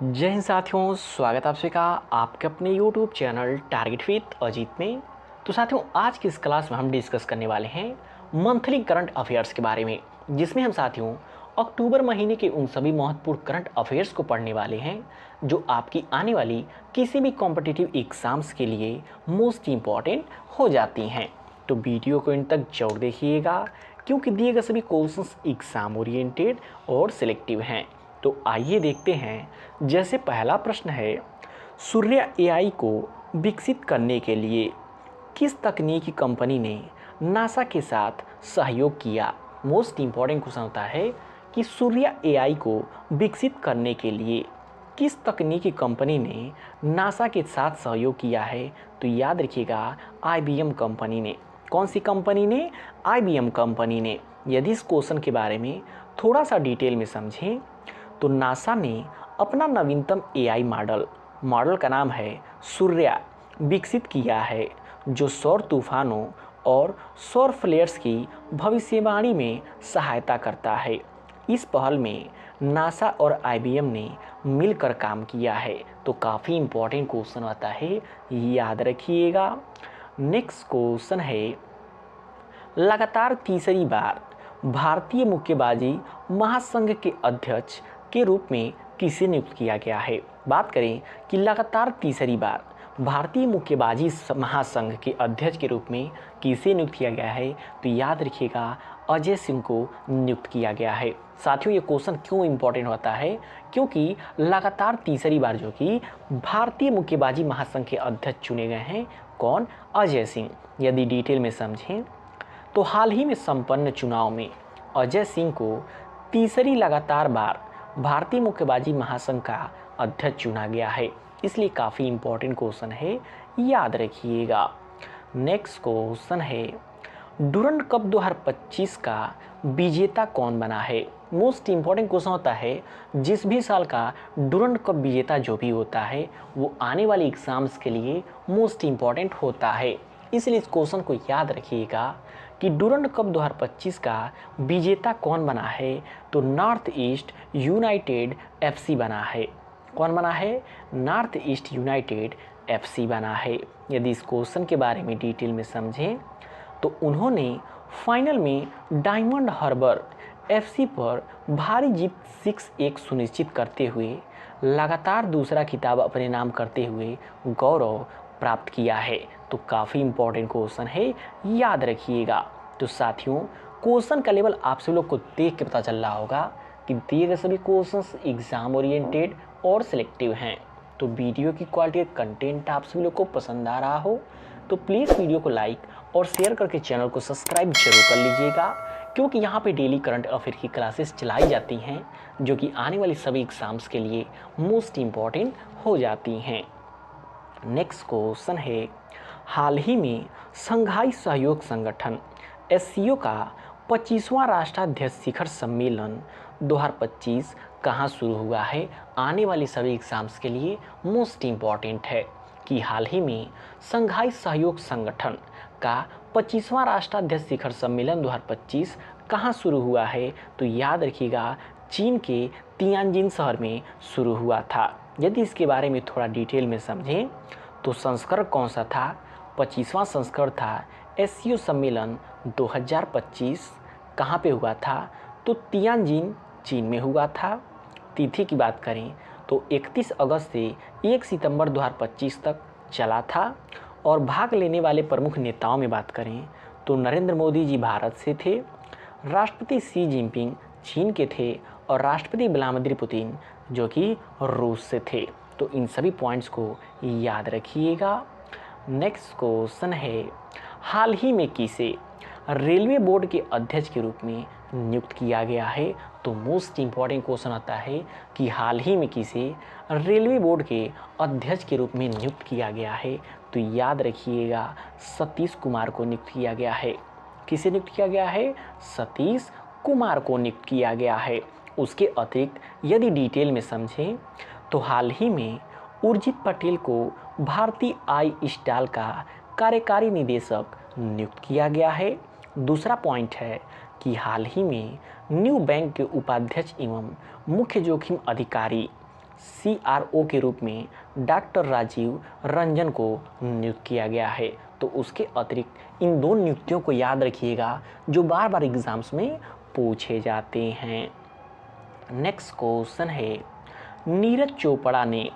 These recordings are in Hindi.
जय हिंद साथियों, स्वागत आप सभी का आपके अपने YouTube channel target with Ajit में। तो साथियों, आज की इस क्लास में हम डिस्कस करने वाले हैं मंथली करंट अफेयर्स के बारे में, जिसमें हम साथियों अक्टूबर महीने के उन सभी महत्वपूर्ण करंट अफेयर्स को पढ़ने वाले हैं जो आपकी आने वाली किसी भी कॉम्पिटिटिव एग्जाम्स के लिए मोस्ट इम्पॉर्टेंट हो जाती हैं। तो वीडियो को इन तक जरूर देखिएगा, क्योंकि दिए गए सभी क्वेश्चंस एग्जाम ओरिएंटेड और सिलेक्टिव हैं। तो आइए देखते हैं। जैसे पहला प्रश्न है, सूर्य एआई को विकसित करने के लिए किस तकनीकी कंपनी ने नासा के साथ सहयोग किया। मोस्ट इम्पॉर्टेंट क्वेश्चन होता है कि सूर्य एआई को विकसित करने के लिए किस तकनीकी कंपनी ने नासा के साथ सहयोग किया है। तो याद रखिएगा, आईबीएम कंपनी ने। कौन सी कंपनी ने? आईबीएम कंपनी ने। यदि इस क्वेश्चन के बारे में थोड़ा सा डिटेल में समझें तो नासा ने अपना नवीनतम एआई मॉडल का नाम है सूर्या विकसित किया है, जो सौर तूफानों और सौर फ्लेयर्स की भविष्यवाणी में सहायता करता है। इस पहल में नासा और आईबीएम ने मिलकर काम किया है। तो काफ़ी इम्पोर्टेंट क्वेश्चन आता है, याद रखिएगा। नेक्स्ट क्वेश्चन है, लगातार तीसरी बार भारतीय मुक्केबाजी महासंघ के अध्यक्ष के रूप में किसे नियुक्त किया गया है। बात करें कि लगातार तीसरी बार भारतीय मुक्केबाजी महासंघ के अध्यक्ष के रूप में किसे नियुक्त किया गया है, तो याद रखिएगा, अजय सिंह को नियुक्त किया गया है। साथियों, ये क्वेश्चन क्यों इंपॉर्टेंट होता है? क्योंकि लगातार तीसरी बार जो कि भारतीय मुक्केबाजी महासंघ के अध्यक्ष चुने गए हैं, कौन? अजय सिंह। यदि डिटेल में समझें तो हाल ही में संपन्न चुनाव में अजय सिंह को तीसरी लगातार बार भारतीय मुक्केबाजी महासंघ का अध्यक्ष चुना गया है। इसलिए काफ़ी इम्पोर्टेंट क्वेश्चन है, याद रखिएगा। नेक्स्ट क्वेश्चन है, डुरंड कप 2025 का विजेता कौन बना है। मोस्ट इम्पॉर्टेंट क्वेश्चन होता है, जिस भी साल का डुरंड कप विजेता जो भी होता है वो आने वाले एग्जाम्स के लिए मोस्ट इम्पॉर्टेंट होता है। इसलिए इस क्वेश्चन को याद रखिएगा कि डुरंड कप 2025 का विजेता कौन बना है। तो नॉर्थ ईस्ट यूनाइटेड एफसी बना है। कौन बना है? नॉर्थ ईस्ट यूनाइटेड एफसी बना है। यदि इस क्वेश्चन के बारे में डिटेल में समझें तो उन्होंने फाइनल में डायमंड हार्बर एफसी पर भारी जीत 6-1 सुनिश्चित करते हुए लगातार दूसरा खिताब अपने नाम करते हुए गौरव प्राप्त किया है। तो काफ़ी इंपॉर्टेंट क्वेश्चन है, याद रखिएगा। तो साथियों, क्वेश्चन का लेवल आप सभी लोग को देख के पता चल रहा होगा कि दिए गए सभी क्वेश्चंस एग्जाम ओरिएंटेड और सिलेक्टिव हैं। तो वीडियो की क्वालिटी कंटेंट आप सभी लोग को पसंद आ रहा हो तो प्लीज़ वीडियो को लाइक और शेयर करके चैनल को सब्सक्राइब जरूर कर लीजिएगा, क्योंकि यहाँ पे डेली करंट अफेयर की क्लासेस चलाई जाती हैं जो कि आने वाली सभी एग्जाम्स के लिए मोस्ट इम्पॉर्टेंट हो जाती हैं। नेक्स्ट क्वेश्चन है, हाल ही में शंघाई सहयोग संगठन एससीओ का 25वां राष्ट्राध्यक्ष शिखर सम्मेलन 2025 कहाँ शुरू हुआ है। आने वाली सभी एग्जाम्स के लिए मोस्ट इम्पॉर्टेंट है कि हाल ही में शंघाई सहयोग संगठन का 25वां राष्ट्राध्यक्ष शिखर सम्मेलन 2025 कहाँ शुरू हुआ है। तो याद रखिएगा, चीन के तियानजिन शहर में शुरू हुआ था। यदि इसके बारे में थोड़ा डिटेल में समझें तो संस्करण कौन सा था? 25वां संस्करण था एससीओ सम्मेलन 2025। कहाँ पे हुआ था? तो तियानजिन चीन में हुआ था। तिथि की बात करें तो 31 अगस्त से 1 सितंबर 2025 तक चला था। और भाग लेने वाले प्रमुख नेताओं में बात करें तो नरेंद्र मोदी जी भारत से थे, राष्ट्रपति शी जिनपिंग चीन के थे और राष्ट्रपति व्लादिमीर पुतिन जो कि रूस से थे। तो इन सभी पॉइंट्स को याद रखिएगा। नेक्स्ट क्वेश्चन है, हाल ही में किसे रेलवे बोर्ड के अध्यक्ष के रूप में नियुक्त किया गया है। तो मोस्ट इम्पॉर्टेंट क्वेश्चन आता है कि हाल ही में किसे रेलवे बोर्ड के अध्यक्ष के रूप में नियुक्त किया गया है। तो याद रखिएगा, सतीश कुमार को नियुक्त किया गया है। किसे नियुक्त किया गया है? सतीश कुमार को नियुक्त किया गया है। उसके अतिरिक्त यदि डिटेल में समझें तो हाल ही में उर्जित पटेल को भारतीय आई स्टाल का कार्यकारी निदेशक नियुक्त किया गया है। दूसरा पॉइंट है कि हाल ही में न्यू बैंक के उपाध्यक्ष एवं मुख्य जोखिम अधिकारी CRO के रूप में डॉक्टर राजीव रंजन को नियुक्त किया गया है। तो उसके अतिरिक्त इन दो नियुक्तियों को याद रखिएगा जो बार बार एग्जाम्स में पूछे जाते हैं। नेक्स्ट क्वेश्चन है, नीरज चोपड़ा ने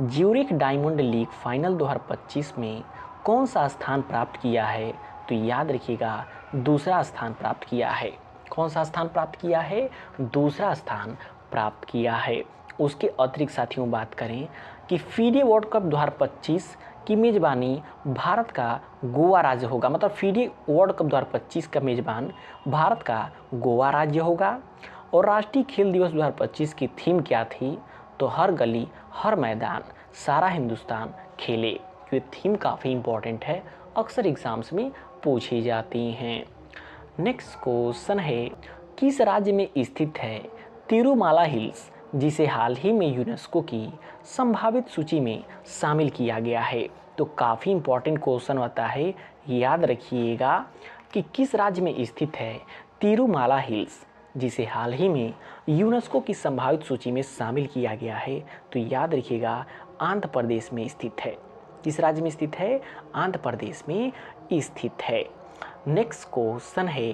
ज्यूरिख डायमंड लीग फाइनल 2025 में कौन सा स्थान प्राप्त किया है? तो याद रखिएगा दूसरा स्थान प्राप्त किया है। कौन सा स्थान प्राप्त किया है? दूसरा स्थान प्राप्त किया है। उसके अतिरिक्त साथियों बात करें कि फीडे वर्ल्ड कप 2025 की मेज़बानी भारत का गोवा राज्य होगा, मतलब फीडे वर्ल्ड कप 2025 का मेज़बान भारत का गोवा राज्य होगा। और राष्ट्रीय खेल दिवस 2025 की थीम क्या थी? तो हर गली हर मैदान सारा हिंदुस्तान खेले। ये थीम काफ़ी इम्पॉर्टेंट है, अक्सर एग्जाम्स में पूछी जाती हैं। नेक्स्ट क्वेश्चन है, किस राज्य में स्थित है तिरुमाला हिल्स जिसे हाल ही में यूनेस्को की संभावित सूची में शामिल किया गया है? तो काफ़ी इम्पॉर्टेंट क्वेश्चन होता है, याद रखिएगा कि किस राज्य में स्थित है तिरुमाला हिल्स जिसे हाल ही में यूनेस्को की संभावित सूची में शामिल किया गया है? तो याद रखिएगा आंध्र प्रदेश में स्थित है। किस राज्य में स्थित है? आंध्र प्रदेश में स्थित है। नेक्स्ट क्वेश्चन है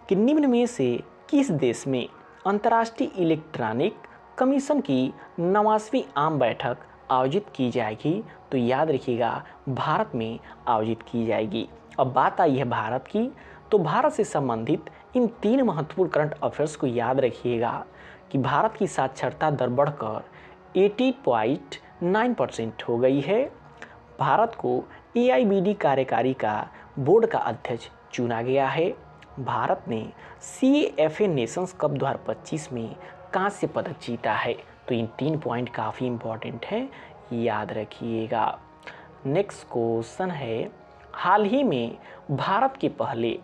कि निम्न में से किस देश में अंतर्राष्ट्रीय इलेक्ट्रॉनिक कमीशन की 89वीं आम बैठक आयोजित की जाएगी? तो याद रखिएगा भारत में आयोजित की जाएगी। अब बात आई है भारत की, तो भारत से संबंधित इन 3 महत्वपूर्ण करंट अफेयर्स को याद रखिएगा कि भारत की साक्षरता दर बढ़कर 80.9% हो गई है। भारत को AIBD कार्यकारी का बोर्ड का अध्यक्ष चुना गया है। भारत ने CAFA नेशंस कप 2025 में कांस्य पदक जीता है। तो इन 3 पॉइंट काफ़ी इम्पॉर्टेंट हैं, याद रखिएगा। नेक्स्ट क्वेश्चन है, हाल ही में भारत के पहले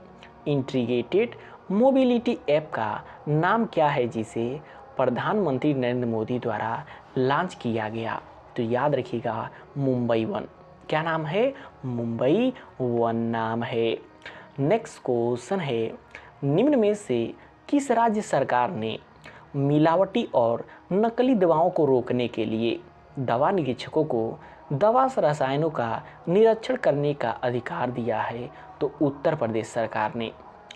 इंटीग्रेटेड मोबिलिटी ऐप का नाम क्या है जिसे प्रधानमंत्री नरेंद्र मोदी द्वारा लॉन्च किया गया? तो याद रखिएगा मुंबई वन। क्या नाम है? मुंबई वन नाम है। नेक्स्ट क्वेश्चन है, निम्न में से किस राज्य सरकार ने मिलावटी और नकली दवाओं को रोकने के लिए दवा निरीक्षकों को दवा रसायनों का निरीक्षण करने का अधिकार दिया है? तो उत्तर प्रदेश सरकार ने।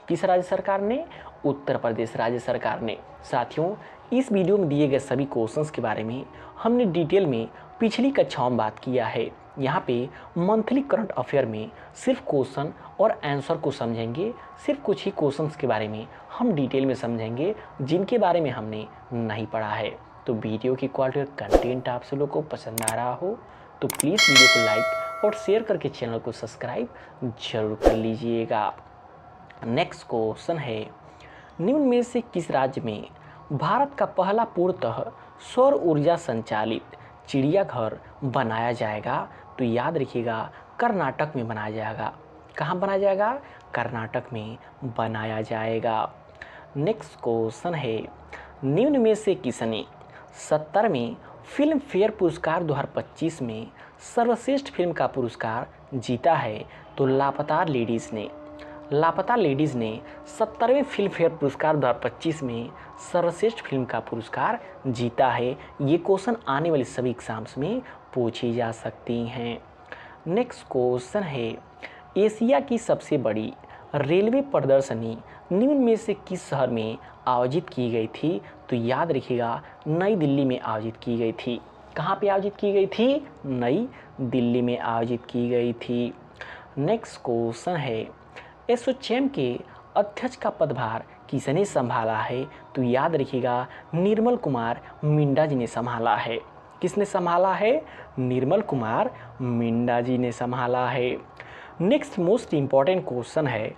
किस राज्य सरकार ने? उत्तर प्रदेश राज्य सरकार ने। साथियों, इस वीडियो में दिए गए सभी क्वेश्चंस के बारे में हमने डिटेल में पिछली कक्षाओं में बात किया है। यहाँ पे मंथली करंट अफेयर में सिर्फ क्वेश्चन और आंसर को समझेंगे। सिर्फ कुछ ही क्वेश्चंस के बारे में हम डिटेल में समझेंगे जिनके बारे में हमने नहीं पढ़ा है। तो वीडियो की क्वालिटी और कंटेंट आप सब लोगों को पसंद आ रहा हो तो प्लीज़ वीडियो को लाइक और शेयर करके चैनल को सब्सक्राइब जरूर कर लीजिएगा। नेक्स्ट क्वेश्चन है, निम्न में से किस राज्य में भारत का पहला पूर्णतः सौर ऊर्जा संचालित चिड़ियाघर बनाया जाएगा? तो याद रखिएगा कर्नाटक में बनाया जाएगा। कहाँ बनाया जाएगा? कर्नाटक में बनाया जाएगा। नेक्स्ट क्वेश्चन है, निम्न में से किसने 70वें फिल्म फेयर पुरस्कार 2025 में सर्वश्रेष्ठ फिल्म का पुरस्कार जीता है? तो लापता लेडीज़ ने 70वें फिल्म फेयर पुरस्कार 2025 में सर्वश्रेष्ठ फिल्म का पुरस्कार जीता है। ये क्वेश्चन आने वाले सभी एग्जाम्स में पूछी जा सकती हैं। नेक्स्ट क्वेश्चन है, एशिया की सबसे बड़ी रेलवे प्रदर्शनी निम्न में से किस शहर में आयोजित की गई थी? तो याद रखिएगा नई दिल्ली में आयोजित की गई थी। कहाँ पे आयोजित की गई थी? नई दिल्ली में आयोजित की गई थी। नेक्स्ट क्वेश्चन है, एसोचैम के अध्यक्ष का पदभार किसने संभाला है? तो याद रखिएगा निर्मल कुमार मिंडा जी ने संभाला है। किसने संभाला है? निर्मल कुमार मिंडा जी ने संभाला है। नेक्स्ट मोस्ट इम्पॉर्टेंट क्वेश्चन है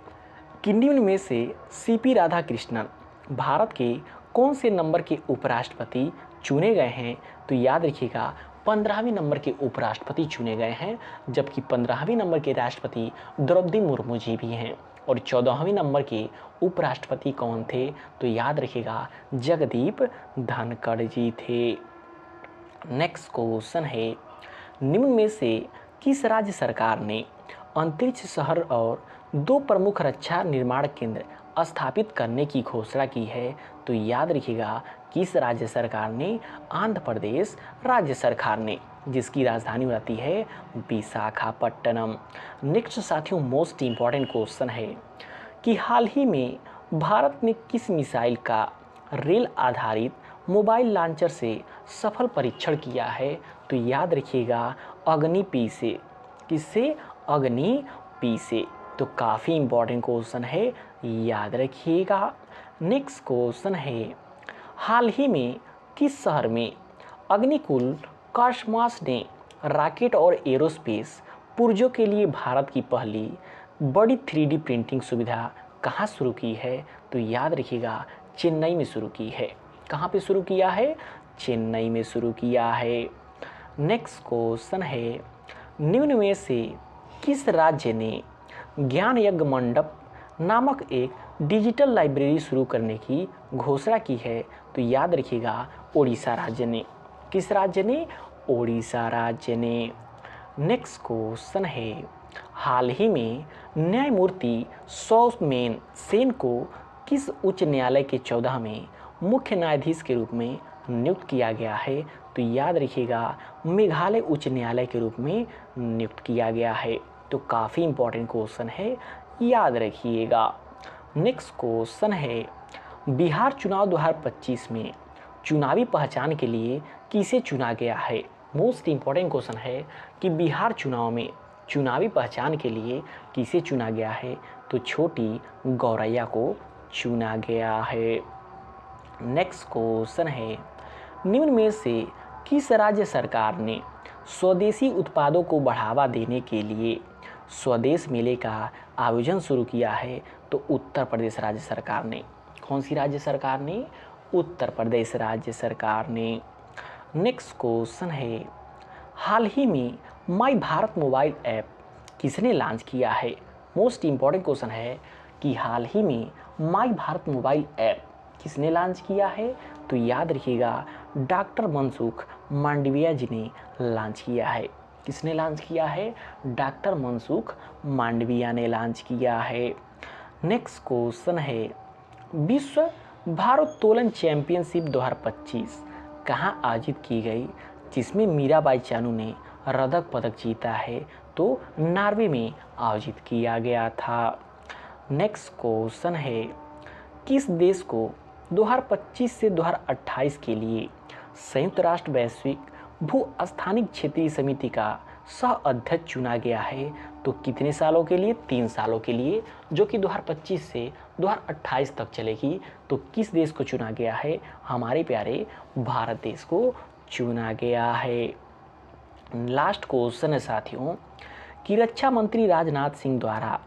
कि निम्न में से CP राधाकृष्णन भारत के कौन से नंबर के उपराष्ट्रपति चुने गए हैं? तो याद रखिएगा 15वें नंबर के उपराष्ट्रपति चुने गए हैं, जबकि 15वें नंबर के राष्ट्रपति द्रौपदी मुर्मू जी भी हैं। और 14वें नंबर के उपराष्ट्रपति कौन थे? तो याद रखिएगा जगदीप धनखड़ जी थे। नेक्स्ट क्वेश्चन है, निम्न में से किस राज्य सरकार ने अंतरिक्ष शहर और 2 प्रमुख रक्षा निर्माण केंद्र स्थापित करने की घोषणा की है, तो याद रखिएगा किस राज्य सरकार ने? आंध्र प्रदेश राज्य सरकार ने, जिसकी राजधानी होती है विशाखापट्टनम। नेक्स्ट साथियों, मोस्ट इम्पॉर्टेंट क्वेश्चन है कि हाल ही में भारत ने किस मिसाइल का रेल आधारित मोबाइल लॉन्चर से सफल परीक्षण किया है? तो याद रखिएगा अग्नि-P से। किससे? अग्नि-P से। तो काफ़ी इम्पॉर्टेंट क्वेश्चन है, याद रखिएगा। नेक्स्ट क्वेश्चन है, हाल ही में किस शहर में अग्निकुल कॉस्मॉस ने रॉकेट और एरोस्पेस पुर्जों के लिए भारत की पहली बड़ी 3D प्रिंटिंग सुविधा कहाँ शुरू की है? तो याद रखिएगा चेन्नई में शुरू की है। कहाँ पे शुरू किया है? चेन्नई में शुरू किया है। नेक्स्ट क्वेश्चन है, निम्न में से किस राज्य ने ज्ञान यज्ञ मंडप नामक एक डिजिटल लाइब्रेरी शुरू करने की घोषणा की है? तो याद रखिएगा ओडिशा राज्य ने। किस राज्य ने? ओडिशा राज्य ने। नेक्स्ट क्वेश्चन है, हाल ही में न्यायमूर्ति सौमेन सेन को किस उच्च न्यायालय के 14वें मुख्य न्यायाधीश के रूप में नियुक्त किया गया है? तो याद रखिएगा मेघालय उच्च न्यायालय के रूप में नियुक्त किया गया है। तो काफ़ी इम्पोर्टेंट क्वेश्चन है, याद रखिएगा। नेक्स्ट क्वेश्चन है, बिहार चुनाव 2025 में चुनावी पहचान के लिए किसे चुना गया है? मोस्ट इम्पॉर्टेंट क्वेश्चन है कि बिहार चुनाव में चुनावी पहचान के लिए किसे चुना गया है? तो छोटी गौरैया को चुना गया है। नेक्स्ट क्वेश्चन है, निम्न में से किस राज्य सरकार ने स्वदेशी उत्पादों को बढ़ावा देने के लिए स्वदेश मेले का आयोजन शुरू किया है? तो उत्तर प्रदेश राज्य सरकार ने। कौन सी राज्य सरकार ने? उत्तर प्रदेश राज्य सरकार ने। नेक्स्ट क्वेश्चन है, हाल ही में माई भारत मोबाइल ऐप किसने लॉन्च किया है? मोस्ट इम्पॉर्टेंट क्वेश्चन है कि हाल ही में माई भारत मोबाइल ऐप किसने लॉन्च किया है? तो याद रखिएगा डॉक्टर मनसुख मांडविया जी ने लॉन्च किया है। किसने लॉन्च किया है? डॉक्टर मनसुख मांडविया ने लॉन्च किया है। नेक्स्ट क्वेश्चन है, विश्व भारोत्तोलन चैंपियनशिप 2025 कहाँ आयोजित की गई, जिसमें मीराबाई चानू ने रजत पदक जीता है? तो नॉर्वे में आयोजित किया गया था। नेक्स्ट क्वेश्चन है, किस देश को 2025 से 2028 के लिए संयुक्त राष्ट्र वैश्विक भू स्थानिक क्षेत्रीय समिति का सह अध्यक्ष चुना गया है? तो कितने सालों के लिए? 3 सालों के लिए, जो कि 2025 से 2028 तक चलेगी। तो किस देश को चुना गया है? हमारे प्यारे भारत देश को चुना गया है। लास्ट क्वेश्चन है साथियों कि रक्षा मंत्री राजनाथ सिंह द्वारा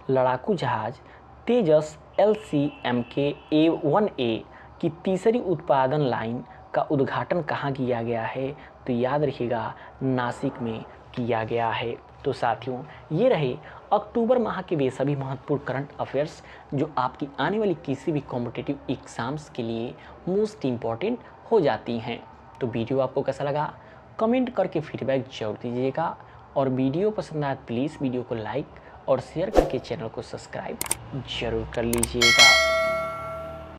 लड़ाकू जहाज तेजस LCMK-1A की तीसरी उत्पादन लाइन का उद्घाटन कहाँ किया गया है? तो याद रखिएगा नासिक में किया गया है। तो साथियों, ये रहे अक्टूबर माह के वे सभी महत्वपूर्ण करंट अफेयर्स जो आपकी आने वाली किसी भी कॉम्पिटिटिव एग्जाम्स के लिए मोस्ट इम्पॉर्टेंट हो जाती हैं। तो वीडियो आपको कैसा लगा कमेंट करके फीडबैक जरूर दीजिएगा, और वीडियो पसंद आए प्लीज़ वीडियो को लाइक और शेयर करके चैनल को सब्सक्राइब जरूर कर लीजिएगा।